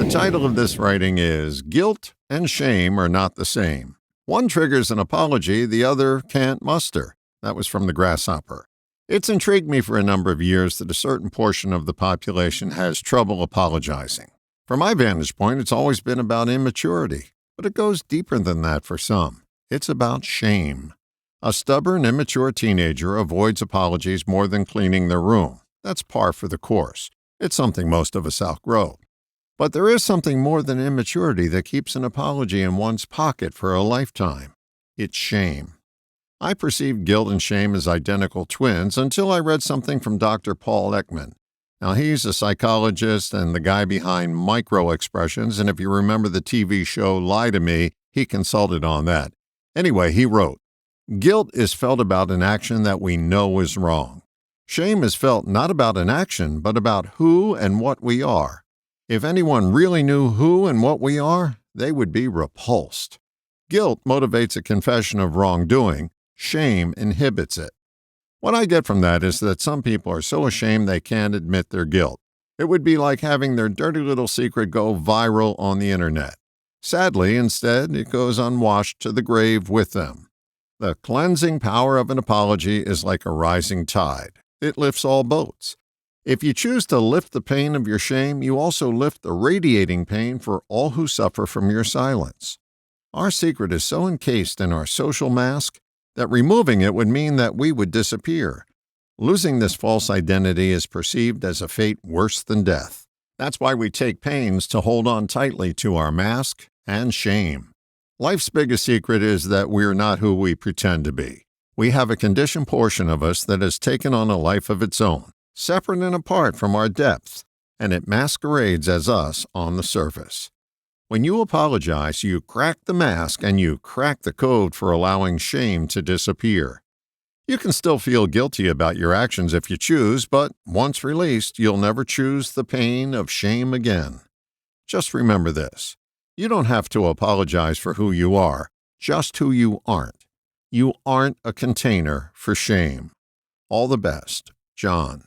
title of this writing is Guilt and Shame Are Not the Same. One triggers an apology, the other can't muster. That was from the Grasshopper. It's intrigued me for a number of years that a certain portion of the population has trouble apologizing. From my vantage point, it's always been about immaturity, but it goes deeper than that for some. It's about shame. A stubborn, immature teenager avoids apologies more than cleaning their room. That's par for the course. It's something most of us outgrow. But there is something more than immaturity that keeps an apology in one's pocket for a lifetime. It's shame. I perceived guilt and shame as identical twins until I read something from Dr. Paul Ekman. Now, he's a psychologist and the guy behind micro expressions, and if you remember the TV show Lie to Me, he consulted on that. Anyway, he wrote, "Guilt is felt about an action that we know is wrong. Shame is felt not about an action, but about who and what we are. If anyone really knew who and what we are, they would be repulsed. Guilt motivates a confession of wrongdoing. Shame inhibits it." What I get from that is that some people are so ashamed they can't admit their guilt. It would be like having their dirty little secret go viral on the internet. Sadly, instead, it goes unwashed to the grave with them. The cleansing power of an apology is like a rising tide. It lifts all boats. If you choose to lift the pain of your shame, you also lift the radiating pain for all who suffer from your silence. Our secret is so encased in our social mask that removing it would mean that we would disappear. Losing this false identity is perceived as a fate worse than death. That's why we take pains to hold on tightly to our mask and shame. Life's biggest secret is that we're not who we pretend to be. We have a conditioned portion of us that has taken on a life of its own, separate and apart from our depth, and it masquerades as us on the surface. When you apologize, you crack the mask and you crack the code for allowing shame to disappear. You can still feel guilty about your actions if you choose, but once released, you'll never choose the pain of shame again. Just remember this. You don't have to apologize for who you are, just who you aren't. You aren't a container for shame. All the best, John.